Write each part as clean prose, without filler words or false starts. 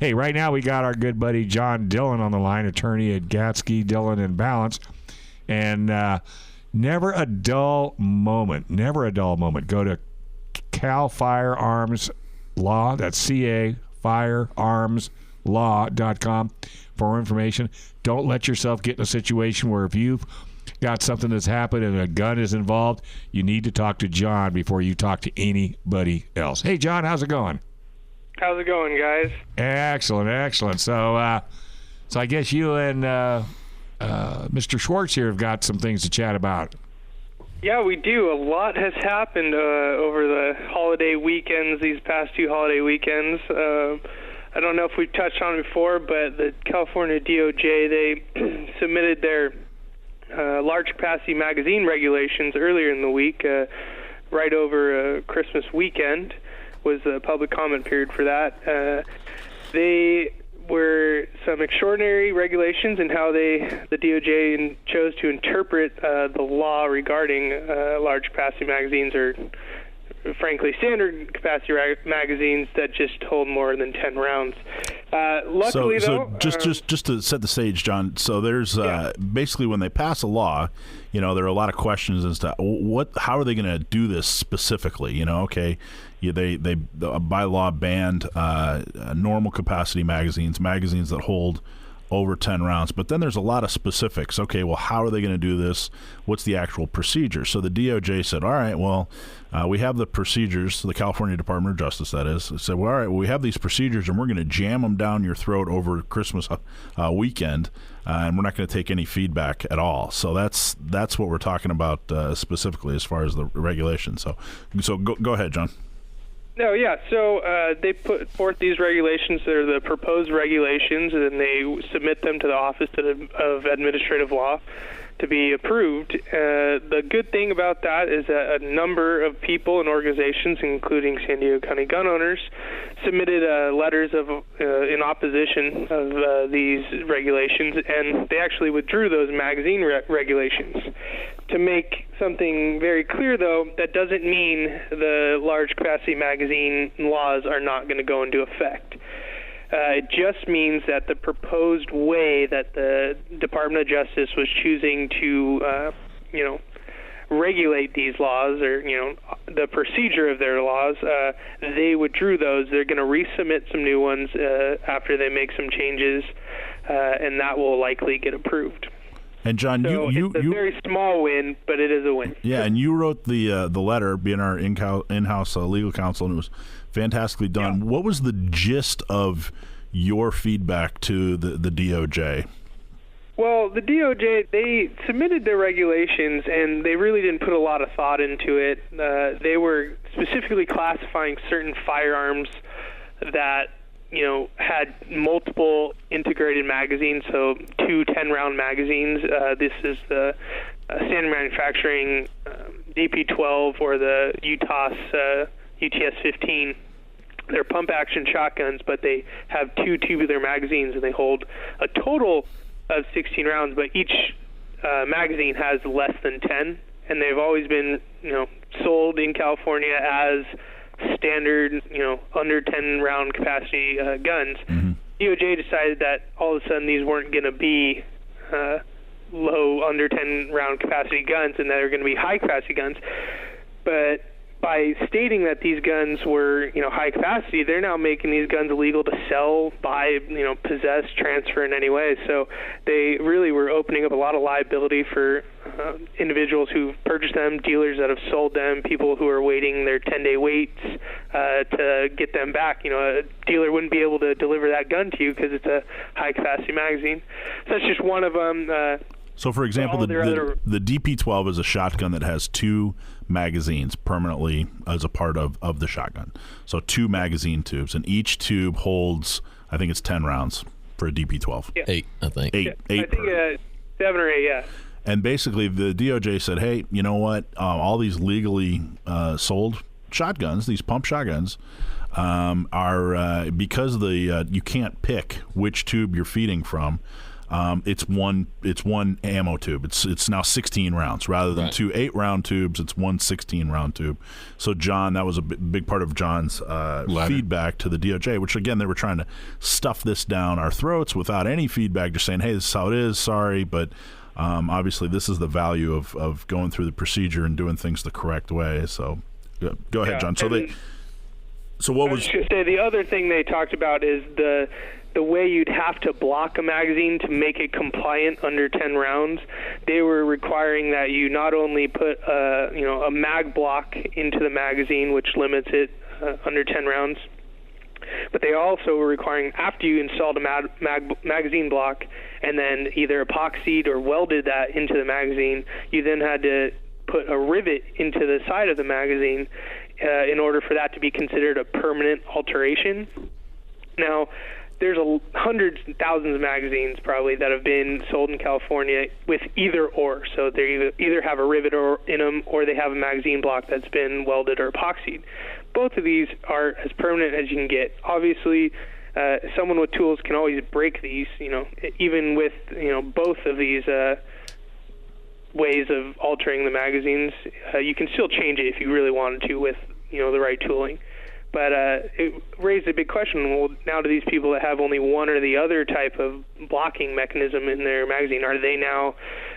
Hey, right now we got our good buddy John Dillon on the line, attorney at Gatsky, Dillon & Balance. And never a dull moment. Go to Cal Firearms Law, that's C-A, firearmslaw.com for more information. Don't let yourself get in a situation where if you've got something that's happened and a gun is involved, you need to talk to John before you talk to anybody else. Hey, John, how's it going? How's it going, guys? Excellent. So I guess you and Mr. Schwartz here have got some things to chat about. Yeah, we do. A lot has happened over the holiday weekends, these past 2 holiday weekends. I don't know if we've touched on it before, but the California DOJ, they submitted their large capacity magazine regulations earlier in the week, right over Christmas weekend was the public comment period for that. They were some extraordinary regulations in how the DOJ chose to interpret the law regarding large capacity magazines, or frankly standard capacity magazines that just hold more than 10 rounds. Luckily, so just to set the stage, John. So there's basically when they pass a law, there are a lot of questions as to how are they going to do this specifically. They by law banned normal capacity magazines that hold over 10 rounds. But then there's a lot of specifics. Okay, well, how are they going to do this? What's the actual procedure? So the DOJ said, all right, well, we have the procedures, the California Department of Justice, that is, said, well, all right, well, we have these procedures, and we're going to jam them down your throat over Christmas weekend, and we're not going to take any feedback at all. So that's what we're talking about specifically as far as the regulations. So go ahead, John. No, yeah. So they put forth these regulations. They're the proposed regulations, and they submit them to the Office of Administrative Law to be approved. The good thing about that is that a number of people and organizations, including San Diego County gun owners, submitted letters in opposition of these regulations, and they actually withdrew those magazine regulations. To make something very clear, though, that doesn't mean the large capacity magazine laws are not going to go into effect. It just means that the proposed way that the Department of Justice was choosing to, regulate these laws, or the procedure of their laws, they withdrew those. They're going to resubmit some new ones after they make some changes, and that will likely get approved. And John, it's a very small win, but it is a win. Yeah, and you wrote the letter, being our in-house legal counsel, and it was fantastically done. Yeah. What was the gist of your feedback to the DOJ? Well, the DOJ, they submitted their regulations, and they really didn't put a lot of thought into it. They were specifically classifying certain firearms that had multiple integrated magazines, so 2 10-round magazines. This is the standard manufacturing DP-12 or the UTS-15. They're pump-action shotguns, but they have 2 tubular magazines, and they hold a total of 16 rounds, but each magazine has less than 10, and they've always been sold in California as standard, under 10 round capacity guns. Mm-hmm. DOJ decided that all of a sudden these weren't going to be low, under 10 round capacity guns, and that they're going to be high capacity guns. But by stating that these guns were, high capacity, they're now making these guns illegal to sell, buy, possess, transfer in any way. So they really were opening up a lot of liability for individuals who purchased them, dealers that have sold them, people who are waiting their 10-day waits to get them back. A dealer wouldn't be able to deliver that gun to you because it's a high capacity magazine. So that's just one of them. So, for example, the DP-12 is a shotgun that has 2 magazines permanently as a part of the shotgun. So 2 magazine tubes, and each tube holds, I think it's 10 rounds for a DP-12. Yeah. 8, I think. 8. Yeah, I think 7 or 8, yeah. And basically the DOJ said, hey, you know what? All these legally sold shotguns, these pump shotguns, are because you can't pick which tube you're feeding from. it's one ammo tube. It's now 16 rounds rather than two 8-round tubes. It's one 16-round tube. So John, that was a big part of John's feedback to the DOJ, which again they were trying to stuff this down our throats without any feedback, just saying, hey, this is how it is. Sorry, but obviously this is the value of going through the procedure and doing things the correct way. So go ahead, John. So what was? I was going to say the other thing they talked about is the way you'd have to block a magazine to make it compliant under 10 rounds. They were requiring that you not only put a mag block into the magazine, which limits it under 10 rounds, but they also were requiring after you installed a magazine block and then either epoxied or welded that into the magazine, you then had to put a rivet into the side of the magazine in order for that to be considered a permanent alteration. Now, there's hundreds and thousands of magazines probably that have been sold in California with either or. So they either have a rivet in them or they have a magazine block that's been welded or epoxied. Both of these are as permanent as you can get. Obviously, someone with tools can always break these, even with, both of these ways of altering the magazines. You can still change it if you really wanted to with, the right tooling. But it raised a big question. Well, now do these people that have only one or the other type of blocking mechanism in their magazine, are they now,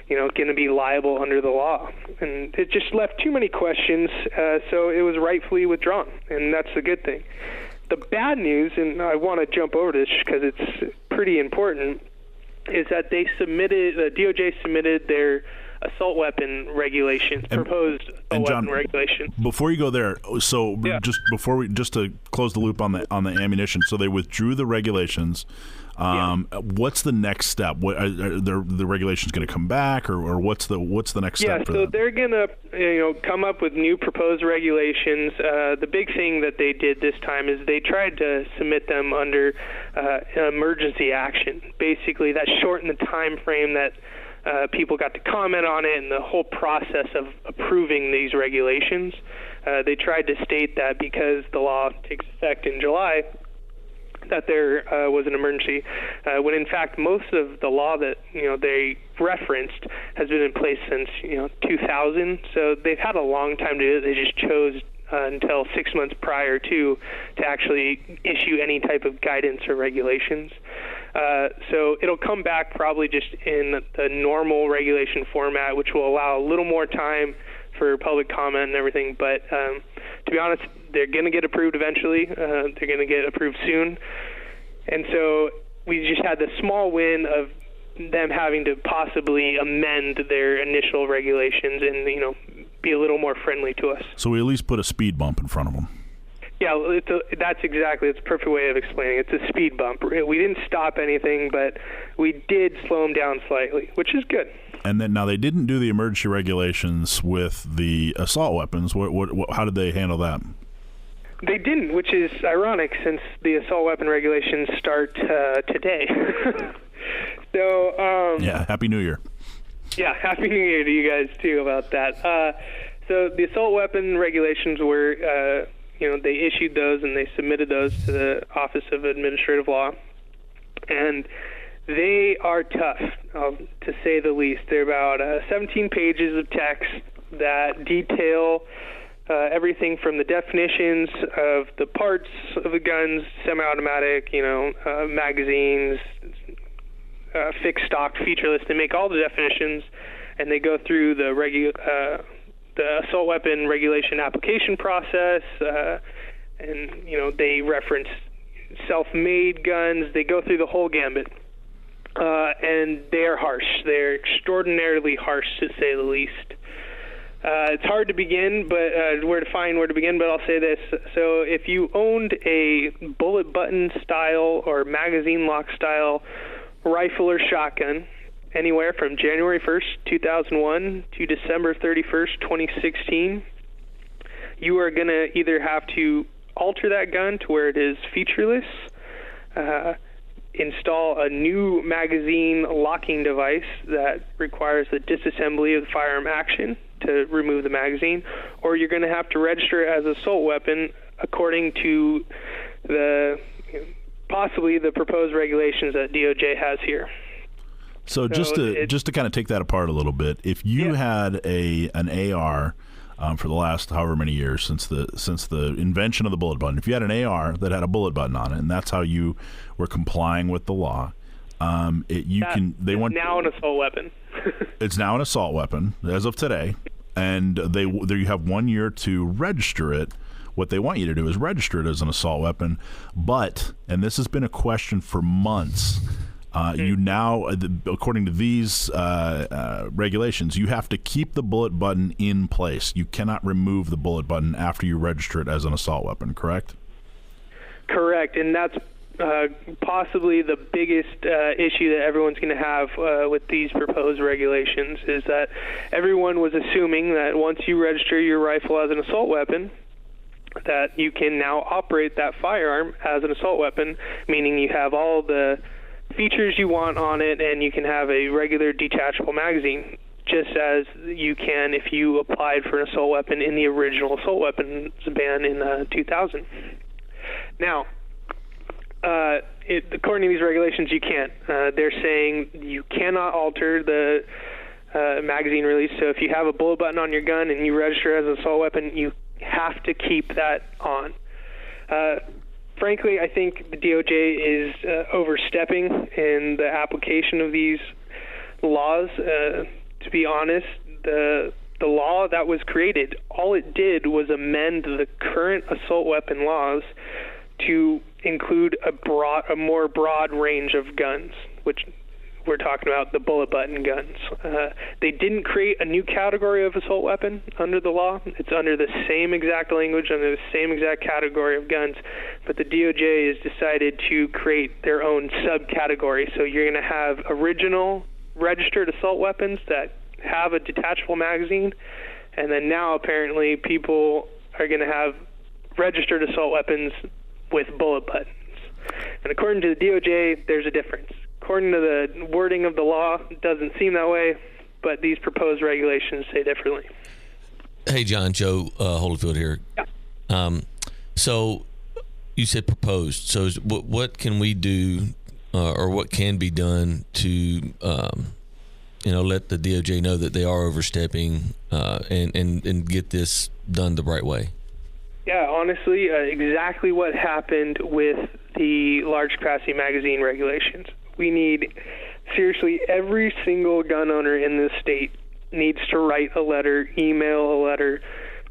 going to be liable under the law? And it just left too many questions, so it was rightfully withdrawn, and that's the good thing. The bad news, and I want to jump over this because it's pretty important, is that the DOJ submitted their assault weapon regulations, proposed assault weapon regulations. Before you go there, so just to close the loop on the ammunition, so they withdrew the regulations. What's the next step? What are the regulations going to come back, or what's the next step? So they're going to come up with new proposed regulations. The big thing that they did this time is they tried to submit them under emergency action. Basically, that shortened the time frame that people got to comment on it and the whole process of approving these regulations. They tried to state that because the law takes effect in July, that there was an emergency, when in fact most of the law that they referenced has been in place since 2000. So they've had a long time to do it. They just chose until 6 months prior to actually issue any type of guidance or regulations. So it'll come back probably just in the normal regulation format, which will allow a little more time for public comment and everything. But to be honest, they're going to get approved eventually. They're going to get approved soon. And so we just had the small win of them having to possibly amend their initial regulations and, be a little more friendly to us. So we at least put a speed bump in front of them. Yeah, it's a perfect way of explaining it. It's a speed bump. We didn't stop anything, but we did slow them down slightly, which is good. And then now they didn't do the emergency regulations with the assault weapons. How did they handle that? They didn't, which is ironic since the assault weapon regulations start today. So Happy New Year. Yeah, Happy New Year to you guys too about that. So the assault weapon regulations were, they issued those and they submitted those to the Office of Administrative Law, and they are tough, to say the least. They're about 17 pages of text that detail everything from the definitions of the parts of the guns, semi-automatic, magazines, fixed stock, featureless. They make all the definitions, and they go through the assault weapon regulation application process, and they reference self-made guns. They go through the whole gambit, and they are harsh. They're extraordinarily harsh, to say the least. It's hard to begin, but where to begin. But I'll say this: so if you owned a bullet button style or magazine lock style rifle or shotgun anywhere from January 1st, 2001 to December 31st, 2016, you are going to either have to alter that gun to where it is featureless, install a new magazine locking device that requires the disassembly of the firearm action to remove the magazine, or you're going to have to register it as an assault weapon according to possibly the proposed regulations that DOJ has here. So just to kind of take that apart a little bit, if you had an AR for the last however many years since the invention of the bullet button, if you had an AR that had a bullet button on it, and that's how you were complying with the law, now an assault weapon. It's now an assault weapon as of today, and you have 1 year to register it. What they want you to do is register it as an assault weapon, and this has been a question for months. You now, according to these regulations, you have to keep the bullet button in place. You cannot remove the bullet button after you register it as an assault weapon, correct? Correct, and that's possibly the biggest issue that everyone's going to have with these proposed regulations, is that everyone was assuming that once you register your rifle as an assault weapon, that you can now operate that firearm as an assault weapon, meaning you have all the features you want on it, and you can have a regular detachable magazine, just as you can if you applied for an assault weapon in the original assault weapons ban in 2000. Now, according to these regulations, you can't. They're saying you cannot alter the magazine release. So if you have a bullet button on your gun and you register as an assault weapon, you have to keep that on. Frankly, I think the DOJ is overstepping in the application of these laws. To be honest, the law that was created, all it did was amend the current assault weapon laws to include a more broad range of guns, which we're talking about the bullet button guns. They didn't create a new category of assault weapon under the law. It's under the same exact language, under the same exact category of guns, but the DOJ has decided to create their own subcategory. So you're going to have original registered assault weapons that have a detachable magazine, and then now apparently people are going to have registered assault weapons with bullet buttons. And according to the DOJ, there's a difference. According to the wording of the law, it doesn't seem that way, but these proposed regulations say differently. Hey, John, Joe Holyfield here. Yeah. So you said proposed. So what can we do or what can be done to, let the DOJ know that they are overstepping and get this done the right way? Yeah, honestly, exactly what happened with the large capacity magazine regulations. We need, seriously, every single gun owner in this state needs to write a letter, email a letter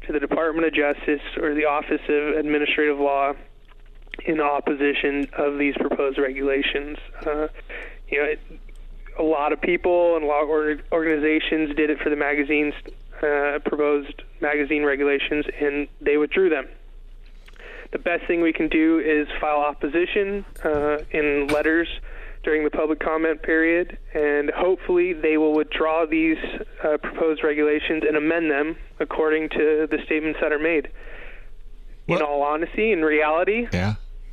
to the Department of Justice or the Office of Administrative Law in opposition of these proposed regulations. A lot of people and a lot of organizations did it for the magazines, proposed magazine regulations, and they withdrew them. The best thing we can do is file opposition in letters during the public comment period, and hopefully they will withdraw these proposed regulations and amend them according to the statements that are made. In all honesty, in reality,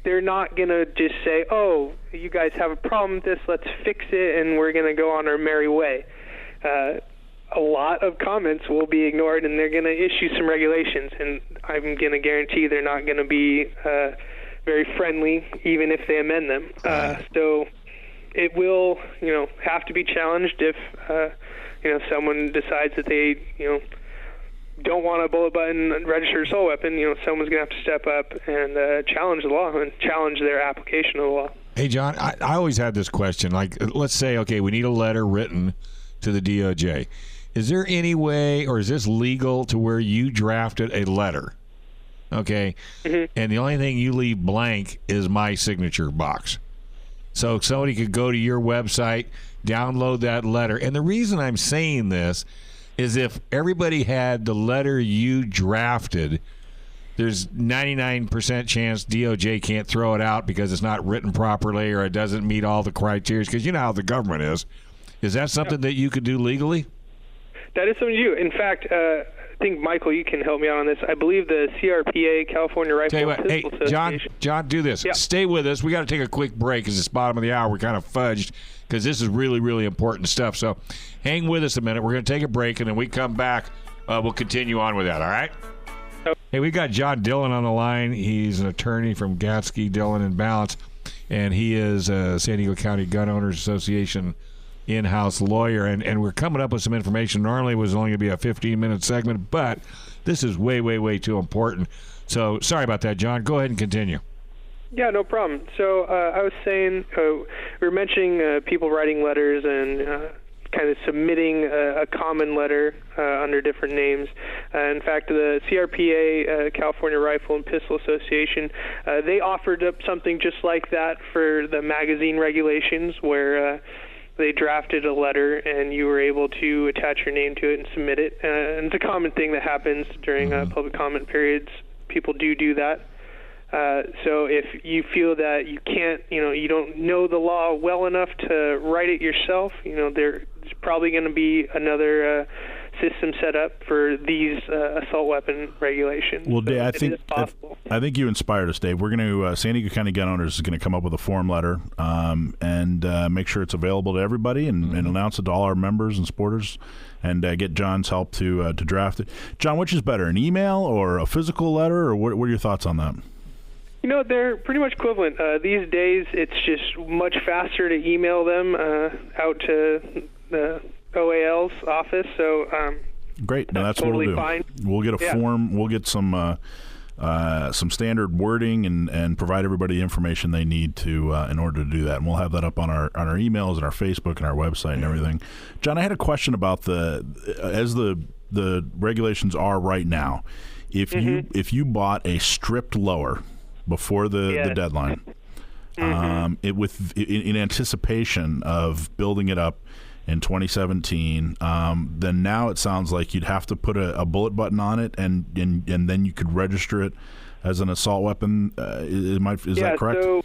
they're not going to just say, oh, you guys have a problem with this, let's fix it, and we're going to go on our merry way. A lot of comments will be ignored, and they're going to issue some regulations, and I'm going to guarantee they're not going to be very friendly, even if they amend them. So it will, have to be challenged if, someone decides that they, don't want a bullet button registered assault weapon. Someone's going to have to step up and challenge the law and challenge their application of the law. Hey, John, I always had this question. Like, let's say, okay, we need a letter written to the DOJ. Is there any way, or is this legal to where you drafted a letter, okay, and the only thing you leave blank is my signature box? So somebody could go to your website, download that letter. And the reason I'm saying this is if everybody had the letter you drafted, there's 99% chance DOJ can't throw it out because it's not written properly or it doesn't meet all the criteria, because you know how the government is. Is that something that you could do legally? That is something you do. In fact, I think, Michael, you can help me out on this. I believe the CRPA, California Rifle and Pistol Association. John, do this. Yeah. Stay with us. We got to take a quick break because it's bottom of the hour. We're kind of fudged because this is really, really important stuff. So hang with us a minute. We're going to take a break, and then we come back. We'll continue on with that, all right? Hey, we got John Dillon on the line. He's an attorney from Gatsky, Dillon, and Balance, and he is San Diego County Gun Owners Association in-house lawyer. And we're coming up with some information. Normally it was only going to be a 15-minute segment, but this is way, way, way too important. So sorry about that, John. Go ahead and continue. Yeah, no problem. So I was saying, we were mentioning people writing letters and kind of submitting a common letter under different names. In fact, the CRPA, California Rifle and Pistol Association, they offered up something just like that for the magazine regulations, where they drafted a letter and you were able to attach your name to it and submit it. And it's a common thing that happens during public comment periods. People do that. So if you feel that you can't, you don't know the law well enough to write it yourself, there's probably going to be another system set up for these assault weapon regulations. Well, Dave, I think you inspired us, Dave. We're going to San Diego County Gun Owners is going to come up with a form letter and make sure it's available to everybody and announce it to all our members and supporters, and get John's help to draft it. John, which is better, an email or a physical letter, or what are your thoughts on that? They're pretty much equivalent. These days, it's just much faster to email them out to the OAL's office. So great. Now that's totally what we'll do. Fine. We'll get a form. We'll get some standard wording and provide everybody the information they need to in order to do that. And we'll have that up on our emails and our Facebook and our website and everything. John, I had a question about as the regulations are right now. If you bought a stripped lower before the deadline, in anticipation of building it up in 2017, then now it sounds like you'd have to put a bullet button on it, and then you could register it as an assault weapon. Is that correct? So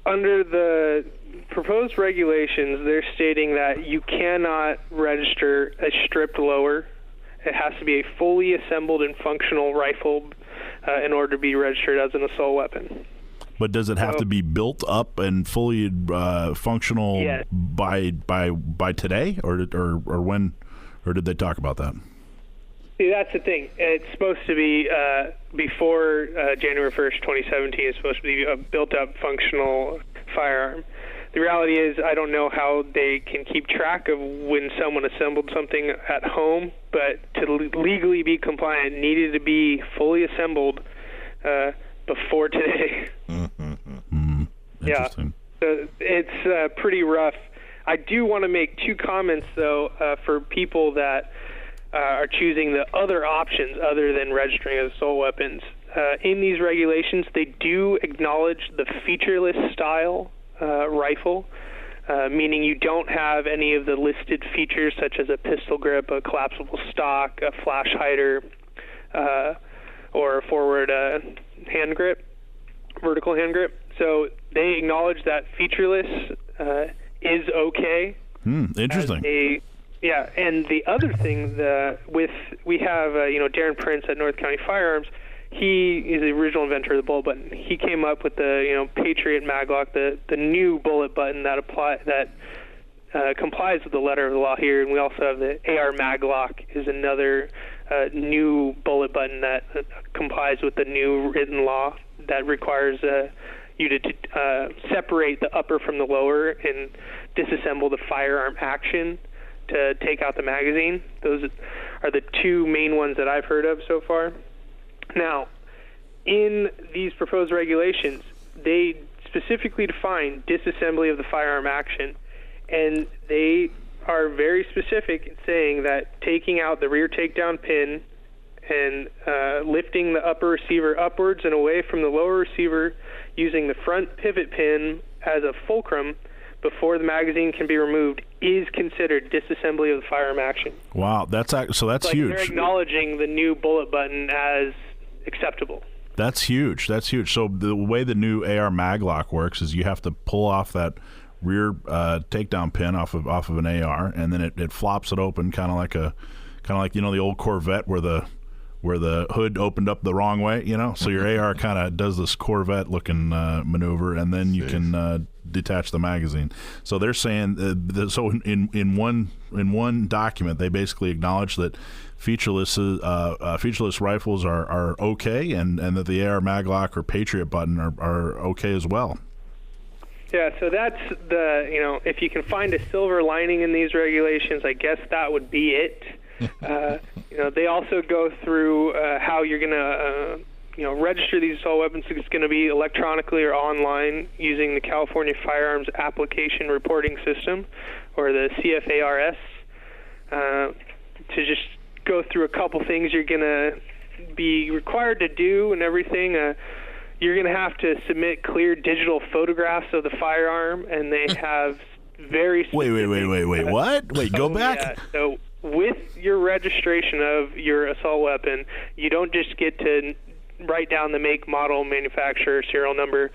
under the proposed regulations, they're stating that you cannot register a stripped lower. It has to be a fully assembled and functional rifle in order to be registered as an assault weapon. But does it have to be built up and fully functional by today, or when, or did they talk about that? See, that's the thing. It's supposed to be before January 1st, 2017. It's supposed to be a built-up, functional firearm. The reality is, I don't know how they can keep track of when someone assembled something at home, but to legally be compliant, it needed to be fully assembled before today. Interesting. So it's pretty rough. I do want to make two comments, though, for people that are choosing the other options other than registering as assault weapons. In these regulations, they do acknowledge the featureless style rifle, meaning you don't have any of the listed features such as a pistol grip, a collapsible stock, a flash hider, or a forward hand grip, vertical hand grip. So they acknowledge that featureless is okay. Interesting. And the other thing we have Darren Prince at North County Firearms. He is the original inventor of the bullet button. He came up with the Patriot Maglock, the new bullet button that complies with the letter of the law here. And we also have the AR Maglock is another new bullet button that complies with the new written law that requires you to separate the upper from the lower and disassemble the firearm action to take out the magazine. Those are the two main ones that I've heard of so far. Now, in these proposed regulations, they specifically define disassembly of the firearm action, and they are very specific in saying that taking out the rear takedown pin and lifting the upper receiver upwards and away from the lower receiver using the front pivot pin as a fulcrum before the magazine can be removed is considered disassembly of the firearm action. Wow, that's huge. They're acknowledging the new bullet button as acceptable. That's huge. So the way the new AR Maglock works is you have to pull off that rear takedown pin off of an AR, and then it flops it open, kind of like the old Corvette where the hood opened up the wrong way, So your AR kind of does this Corvette looking maneuver, and then you can detach the magazine. So they're saying in one document they basically acknowledge that featureless rifles are okay, and that the AR Maglock or Patriot button are okay as well. Yeah, so that's if you can find a silver lining in these regulations, I guess that would be it. They also go through how you're going to register these assault weapons. It's going to be electronically or online using the California Firearms Application Reporting System, or the CFARS. To just go through a couple things you're going to be required to do and everything. You're going to have to submit clear digital photographs of the firearm, and they have very specific... Wait, what? Wait, go back? Yeah, so with your registration of your assault weapon, you don't just get to write down the make, model, manufacturer, serial number.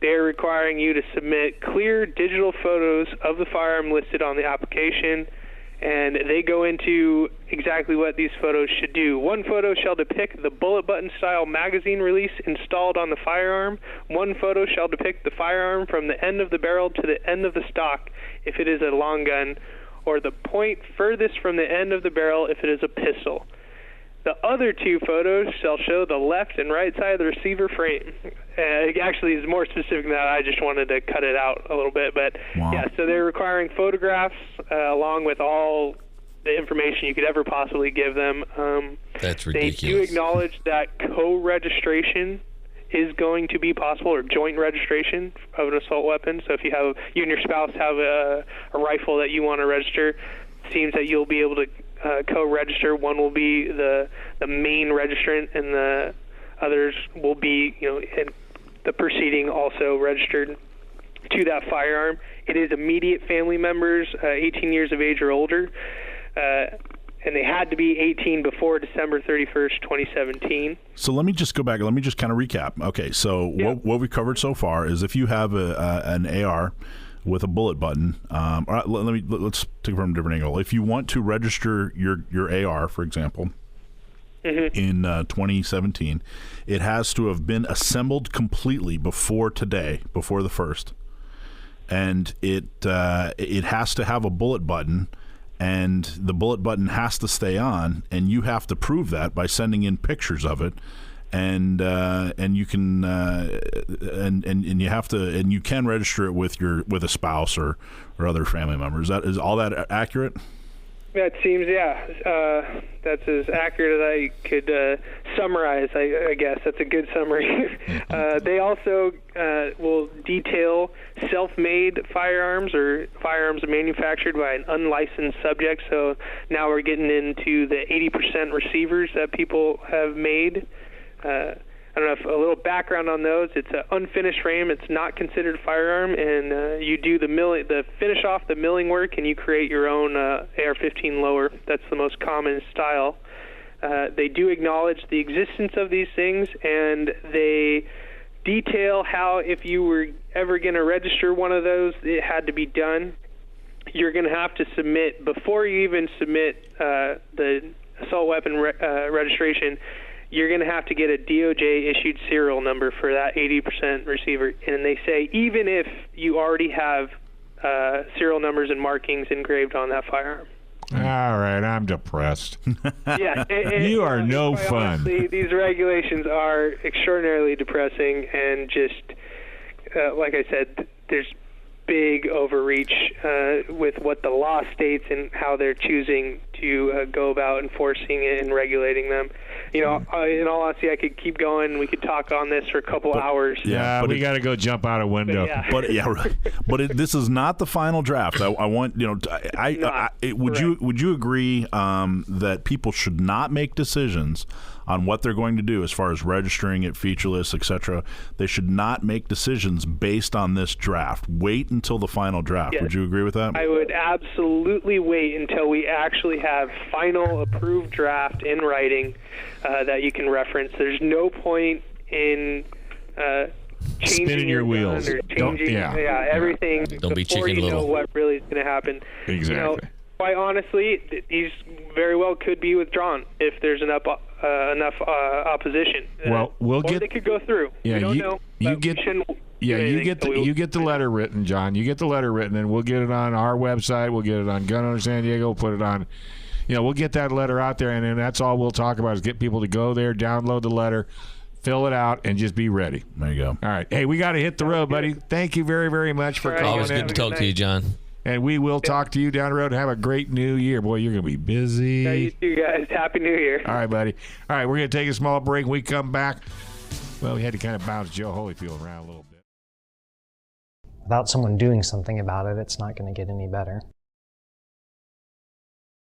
They're requiring you to submit clear digital photos of the firearm listed on the application, and they go into exactly what these photos should do. One photo shall depict the bullet button style magazine release installed on the firearm. One photo shall depict the firearm from the end of the barrel to the end of the stock if it is a long gun, or the point furthest from the end of the barrel if it is a pistol. The other two photos shall show the left and right side of the receiver frame. It actually is more specific than that. I just wanted to cut it out a little bit. But, yeah, so they're requiring photographs along with all the information you could ever possibly give them. That's ridiculous. They do acknowledge that co-registration is going to be possible, or joint registration of an assault weapon. So if you and your spouse have a rifle that you want to register, it seems that you'll be able to co-register. One will be the main registrant, and the others will be, in the proceeding also registered to that firearm. It is immediate family members, 18 years of age or older, and they had to be 18 before December 31st, 2017. So let me just go back. Let me just kind of recap. Okay, so what we've covered so far is if you have an AR with a bullet button. Let's take it from a different angle. If you want to register your AR, for example, in 2017, it has to have been assembled completely before today, before the 1st, and it has to have a bullet button, and the bullet button has to stay on, and you have to prove that by sending in pictures of it. And you can and you have to, and you can register it with a spouse or other family members. Is all that accurate? That seems, that's as accurate as I could summarize. I guess that's a good summary. They also will detail self-made firearms or firearms manufactured by an unlicensed subject. So now we're getting into the 80% receivers that people have made. I don't know if a little background on those. It's an unfinished frame. It's not considered a firearm, and you do the finish off the milling work, and you create your own AR-15 lower. That's the most common style. They do acknowledge the existence of these things, and they detail how, if you were ever going to register one of those, it had to be done. You're going to have to submit, before you even submit the assault weapon registration, you're going to have to get a DOJ-issued serial number for that 80% receiver. And they say even if you already have serial numbers and markings engraved on that firearm. All right, I'm depressed. Yeah, you are no fun. Honestly, these regulations are extraordinarily depressing, and just, like I said, there's big overreach with what the law states and how they're choosing to go about enforcing it and regulating them. In all honesty, I could keep going. We could talk on this for a couple hours. Yeah, we got to go jump out a window. But this is not the final draft. I want would you agree that people should not make decisions on what they're going to do as far as registering it, featureless, etc. They should not make decisions based on this draft. Wait until the final draft. Yes. Would you agree with that? I would absolutely wait until we actually have final approved draft in writing that you can reference. There's no point in changing spinning your wheels. Or changing, everything. Don't be before chicken you know little. what really is going to happen. Exactly. Quite honestly, these very well could be withdrawn if there's enough opposition. Well, they could go through. Yeah, you get the letter written, John. You get the letter written, and we'll get it on our website. We'll get it on Gun Owner San Diego. We'll put it on. We'll get that letter out there, and then that's all we'll talk about is get people to go there, download the letter, fill it out, and just be ready. There you go. All right. Hey, we got to hit the road, buddy. Thank you very, very much for calling Always good to talk to you, John. And we will talk to you down the road. Have a great new year. Boy, you're going to be busy. Yeah, you too, guys. Happy New Year. All right, buddy. All right, we're going to take a small break. When we come back, well, we had to kind of bounce Joe Holyfield around a little bit. Without someone doing something about it, it's not going to get any better.